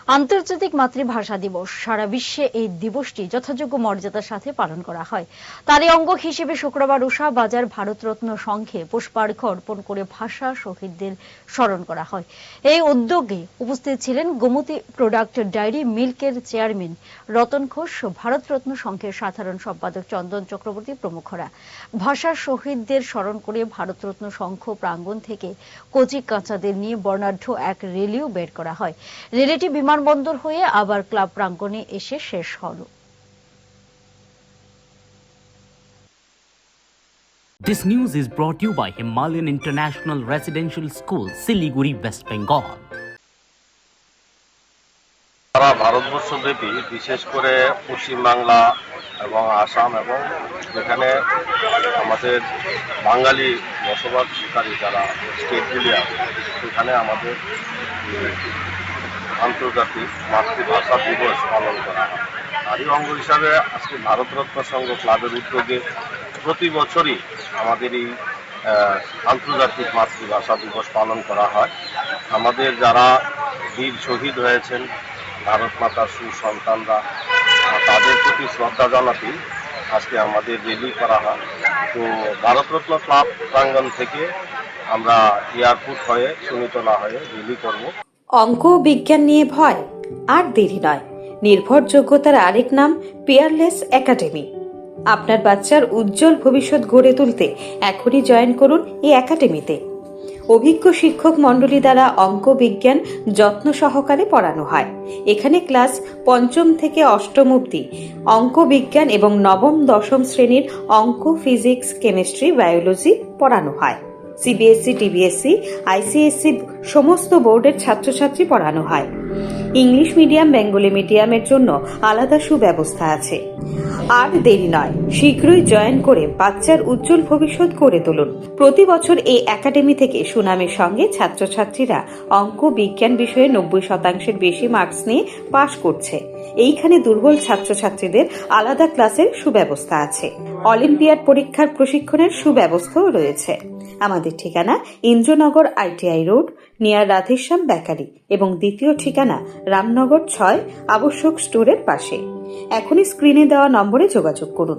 আন্তর্জাতিক মাতৃভাষা দিবস। সারা বিশ্বে এই দিবসটি যথাযোগ্য মর্যাদার সাথে পালন করা হয়। তারই অঙ্গ হিসেবে শুক্রবার উষা বাজার ভারতরত্ন সংঘে পুষ্পার্ঘ্য অর্পণ করে ভাষা শহীদদের স্মরণ করা হয়। এই উদ্যোগে উপস্থিত ছিলেন গোমতী প্রোডাক্ট ডায়েরি মিল্কের চেয়ারম্যান রতন ঘোষ, ভারতরত্ন সংঘের সাধারণ সম্পাদক চন্দন চক্রবর্তী প্রমুখরা। ভাষা শহীদদের স্মরণ করে ভারতরত্ন সংঘ প্রাঙ্গণ থেকে কচি কাঁচাদের নিয়ে বর্ণাঢ্য এক র্যালিও বের করা হয়। র্যালিটি বিমানবন্দর হয়ে আবার ক্লাব প্রাঙ্গণে এসে শেষ হল। This news is brought to you by Himalayan International Residential School, Siliguri, West Bengal. সারা ভারতবর্ষব্যাপী বিশেষ করে পশ্চিমবাংলা এবং আসাম এবং যেখানে আমাদের বাঙালি বসবাসকারী যারা স্টেটগুলি আছে সেখানে আমাদের আন্তর্জাতিক মাতৃভাষা দিবস পালন করা হয়। তারই অঙ্গ হিসাবে আজকে ভারতরত্ন সংঘ ক্লাবের উদ্যোগে প্রতি বছরই আমাদের এই আন্তর্জাতিক মাতৃভাষা দিবস পালন করা হয়। আমাদের যারা বীর শহীদ হয়েছেন ভারত মাতার সুসন্তানরা, তাদের প্রতি শ্রদ্ধা জানাতেই আজকে আমাদের র্যালি করা হয়। তো ভারতরত্ন ক্লাব প্রাঙ্গণ থেকে আমরা এয়ারপোর্ট হয়ে সুনীতলা হয়ে র্যালি করব। অঙ্ক ও বিজ্ঞান নিয়ে ভয় আর দেরি নয়। নির্ভরযোগ্যতার আরেক নাম পিয়ারলেস একাডেমি। আপনার বাচ্চার উজ্জ্বল ভবিষ্যৎ গড়ে তুলতে এখনই জয়েন করুন এই একাডেমিতে। অভিজ্ঞ শিক্ষক মণ্ডলী দ্বারা অঙ্ক বিজ্ঞান যত্ন সহকারে পড়ানো হয়। এখানে ক্লাস ৫ম থেকে ৮ম অবধি অঙ্ক বিজ্ঞান এবং নবম দশম শ্রেণীর অঙ্ক, ফিজিক্স, কেমিস্ট্রি, বায়োলজি পড়ানো হয়। সিবিএসসি, টিবিএসসি, আইসিএসসি সমস্ত বোর্ডের ছাত্রছাত্রী পড়ানো হয়। ইংলিশ মিডিয়াম, বেঙ্গলি মিডিয়ামের জন্য আলাদা সুব্যবস্থা আছে। আর দেরি নয়, শীঘ্রই জয়েন করে বাচ্চার উজ্জ্বল ভবিষ্যৎ গড়ে তুলুন। প্রতি বছর এই একাডেমি থেকে সুনামের সঙ্গে ছাত্রছাত্রীরা অঙ্ক বিজ্ঞান বিষয়ে ৯০% বেশি মার্কস নিয়ে পাশ করছে। এইখানে দুর্বল ছাত্রছাত্রীদের আলাদা ক্লাসের সুব্যবস্থা আছে। অলিম্পিয়াড পরীক্ষার প্রশিক্ষণের সুব্যবস্থাও রয়েছে। আমাদের ঠিকানা Indranagar ITI road, near Radheshyam bakery, এবং দ্বিতীয় ঠিকানা রামনগর ৬ আবশ্যক স্টোরের পাশে। এখনই স্ক্রিনে দেওয়া নম্বরে যোগাযোগ করুন।